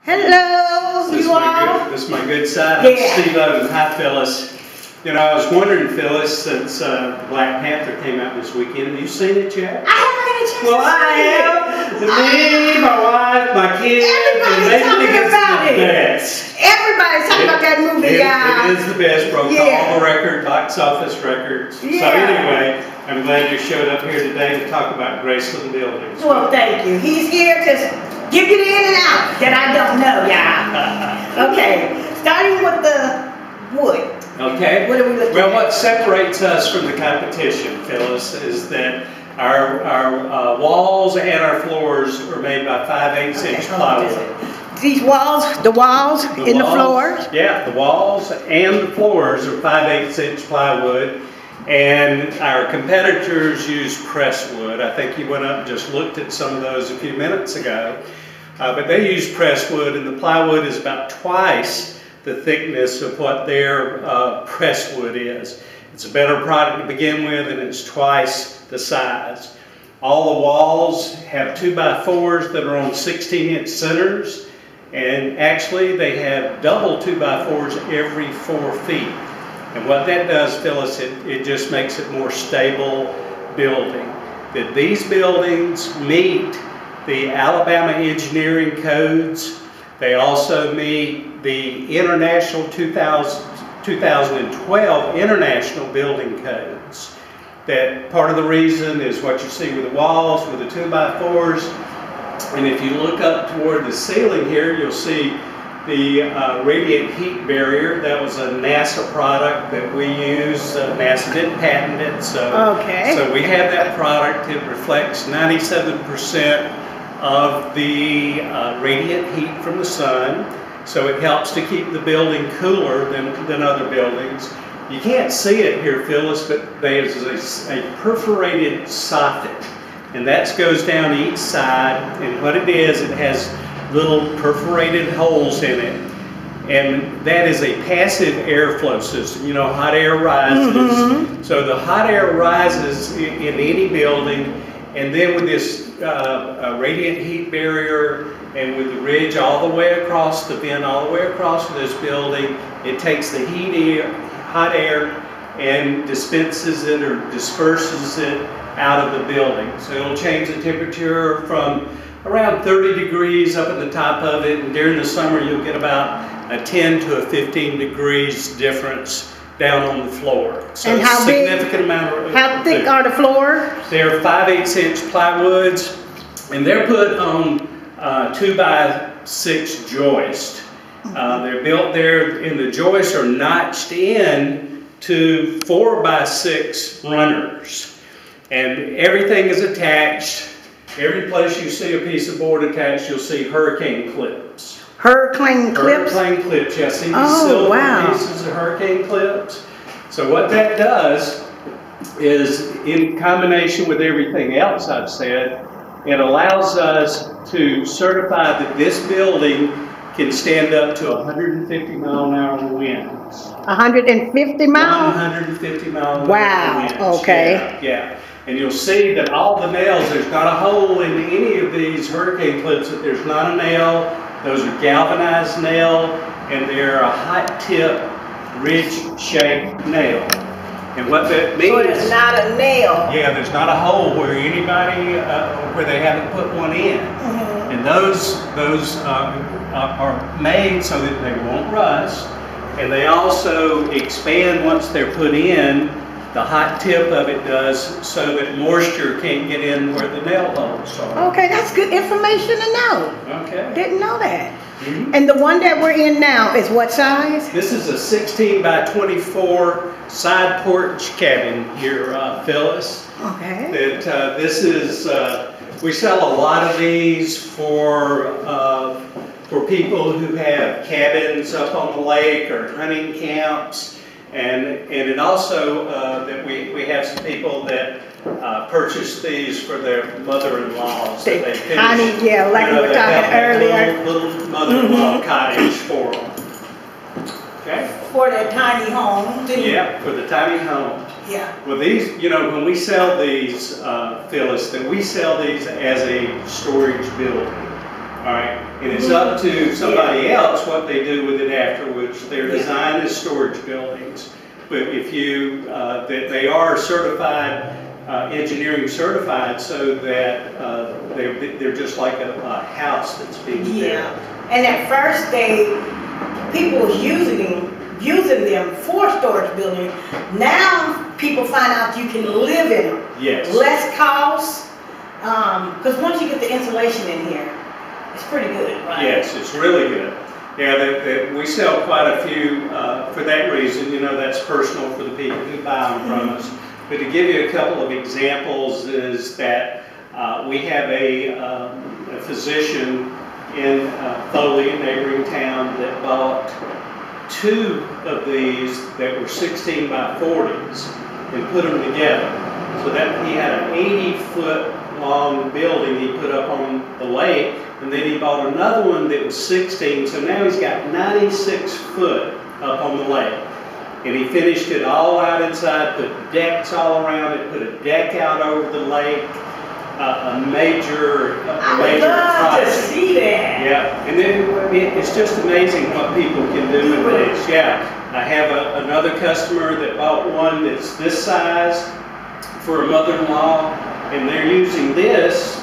Hello, this you all. This is my good side. Yeah. Steve Oden. Hi, Phyllis. You know, I was wondering, Phyllis, since Black Panther came out this weekend, have you seen it yet? I haven't had a chance Well, to I see it. have. Me, my wife, my kids, and they think it's the best. Everybody's talking about that movie, y'all. It is the best, broke all the record, box office records. Yeah. So anyway, I'm glad you showed up here today to talk about Graceland buildings. Well, thank you. He's here to give you the in and out that I don't know, y'all. Okay, starting with the wood. Okay. What are we looking Well, at? what separates us from the competition, Phyllis, is that our walls and our floors are made by 5/8" plywood. These walls, the walls and the floors? Yeah, the walls and the floors are 5/8" plywood, and our competitors use pressed wood. I think you went up and just looked at some of those a few minutes ago, but they use pressed wood, and the plywood is about twice the thickness of what their pressed wood is. It's a better product to begin with, and it's twice the size. All the walls have 2x4s that are on 16" centers, and actually they have double 2x4s every 4 feet. And what that does, Phyllis, it just makes it more stable building. That these buildings meet the Alabama engineering codes. They also meet the international 2012 international building codes. That part of the reason is what you see with the walls, with the 2x4s. And if you look up toward the ceiling here, you'll see the radiant heat barrier. That was a NASA product that we use. NASA didn't patent it, so we have that product. It reflects 97% of the radiant heat from the sun, so it helps to keep the building cooler than other buildings. You can't see it here, Phyllis, but there's a perforated soffit, and that goes down each side, and what it is, it has little perforated holes in it, and that is a passive airflow system. You know, hot air rises, so the hot air rises in any building, and then with this radiant heat barrier and with the ridge all the way across, the vent all the way across this building, it takes the hot air and dispenses it or disperses it out of the building. So it'll change the temperature from around 30 degrees up at the top of it, and during the summer you'll get about a 10 to a 15 degrees difference down on the floor. So and how significant amount of how thick are the floors? They're 5/8" plywoods, and they're put on 2x6 joist. They're built there, and the joists are notched in to 4x6 runners, and everything is attached. Every place you see a piece of board attached, you'll see hurricane clips. Hurricane clips? Hurricane clips, yeah. See these silver pieces of hurricane clips? So what that does is, in combination with everything else I've said, it allows us to certify that this building can stand up to 150-mile-an-hour winds. 150 miles? 150-mile-an-hour winds. Wow, okay. Yeah. And you'll see that all the nails, there's not a hole in any of these hurricane clips that there's not a nail. Those are galvanized nail, and they're a hot tip, ridge-shaped nail. And what that means... So it's not a nail? Yeah, there's not a hole where anybody, where they haven't put one in. And those are made so that they won't rust, and they also expand once they're put in. The hot tip of it does, so that moisture can't get in where the nail holes are. Okay, that's good information to know. Okay. Didn't know that. And the one that we're in now is what size? This is a 16x24 side porch cabin here, Phyllis. Okay. This is, we sell a lot of these for people who have cabins up on the lake or hunting camps. And it also, that we have some people that purchase these for their mother-in-laws. Like we were talking earlier. Little mother-in-law cottage for them. Okay? For their tiny home. Yeah, for the tiny home. Yeah. Well, these, you know, when we sell these, Phyllis, then we sell these as a storage building. All right, and it's up to somebody else what they do with it afterwards. They're designed as storage buildings, but if you, they are certified, engineering certified, so that they're just like a house that's being built. And at first people was using them for storage buildings. Now people find out you can live in them. Yes. Less cost, because once you get the insulation in here, it's pretty good, right? Yes, it's really good. Yeah, we sell quite a few for that reason. You know, that's personal for the people who buy them from us. But to give you a couple of examples is that we have a physician in Foley, a neighboring town, that bought 2 of these that were 16 by 40s and put them together. So that he had an 80-foot long building he put up on the lake, and then he bought another one that was 16, so now he's got 96 foot up on the lake. And he finished it all out inside, put decks all around it, put a deck out over the lake, a major project. To see that. Yeah, and then it's just amazing what people can do with this. Yeah, I have another customer that bought one that's this size for a mother-in-law, and they're using this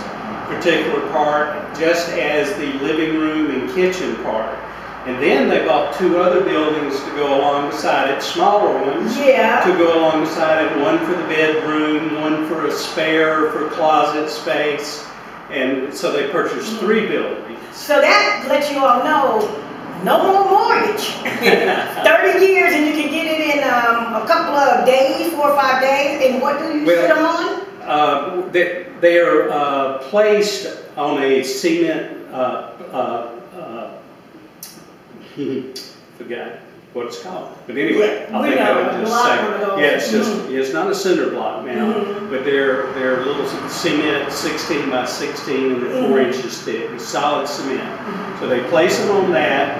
particular part just as the living room and kitchen part. And then they bought 2 other buildings to go alongside it, smaller ones, to go alongside it, one for the bedroom, one for a spare for closet space. And so they purchased 3 buildings. So that lets you all know, no more mortgage. 30 years and you can get it in a couple of days, 4 or 5 days. And what do you sit them on? They are placed on a cement, forgot what it's called. But anyway, I think I would just say, it's just, it's not a cinder block now, but they're little cement 16 by 16 and they're 4 inches thick, solid cement. So they place them on that.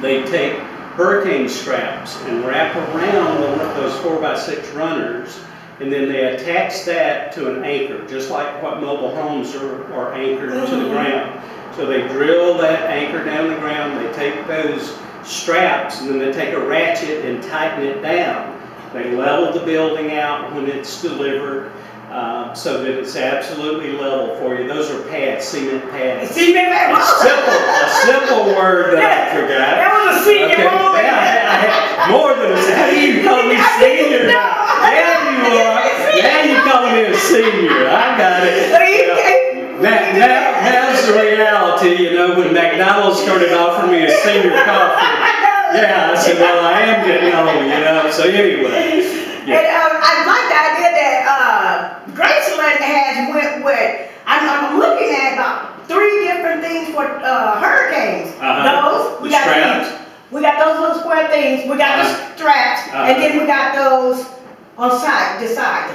They take hurricane straps and wrap around those 4 by 6 runners, and then they attach that to an anchor, just like what mobile homes are anchored to the ground. So they drill that anchor down the ground, they take those straps, and then they take a ratchet and tighten it down. They level the building out when it's delivered, so that it's absolutely level for you. Those are pads, cement pads. Cement pads? A simple word that I forgot. That was a senior moment. Yeah, more than a senior. How do you call me senior? Now you calling me a senior. I got it. Now's the reality, you know, when McDonald's started offering me a senior coffee. Yeah, I said, well, I am getting old, you know, so anyway. Yeah. And I like the idea that Graceland has went with, I'm looking at about 3 different things for hurricanes. Those, we got those little square things, we got the straps, and then we got those on the other side.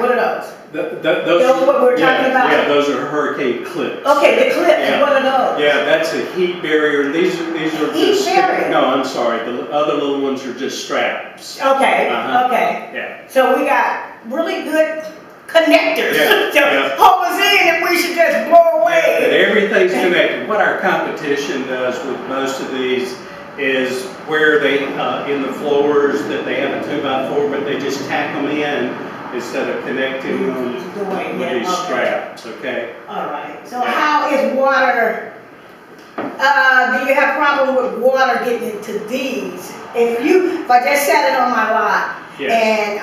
What are those? Those are what we're talking about? Yeah, those are hurricane clips. Okay, the clips, what are those? Yeah, that's a heat barrier. These are heat barrier? No, I'm sorry. The other little ones are just straps. Okay, okay. Yeah. So we got really good connectors to hold us in and we should just blow away. And everything's connected. What our competition does with most of these is where they, in the floors, that they have a 2x4, but they just tack them in instead of connecting them with these straps, okay? All right. So how is water, do you have problem with water getting into these? If I just set it on my lot and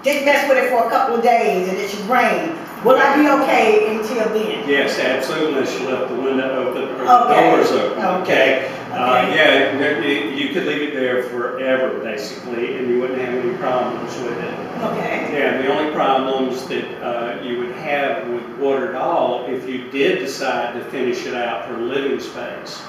just mess with it for a couple of days and it should rain, will I be okay until then? Yes, absolutely, unless you left the window open or the doors open, okay? Yeah, you could leave it there forever, basically, and you wouldn't have any problems with it. Okay. Yeah, the only problems that you would have with water at all, if you did decide to finish it out for living space,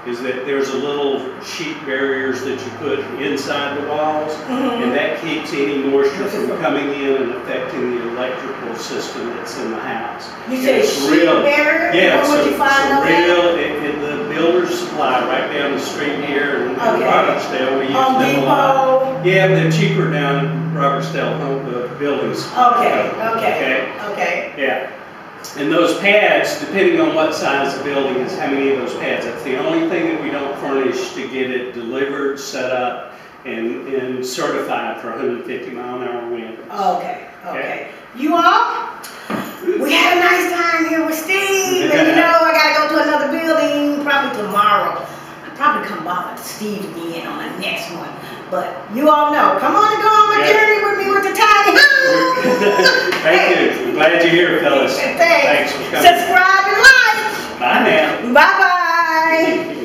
is that there's a little sheet barriers that you put inside the walls, and that keeps any moisture from coming in and affecting the electrical system that's in the house. You say sheet barrier? Yeah, what would you find on that? In the builder's supply right down the street here in Robertsdale, we use Home them a lot. Depot? Yeah, but they're cheaper down in Robertsdale buildings. Okay. Yeah. And those pads, depending on what size the building is, how many of those pads. That's the only thing that we don't furnish to get it delivered, set up, and certified for 150 mile an hour wind. Okay. You all, we had a nice time here with Steve, and you know I gotta go to another building probably tomorrow. I'll probably come bother Steve again on the next one. But you all know, come on and go on my journey with me with the tiny home. Thank you. I'm glad you're here, fellas. Thanks for coming. Subscribe and like. Bye now. Bye-bye.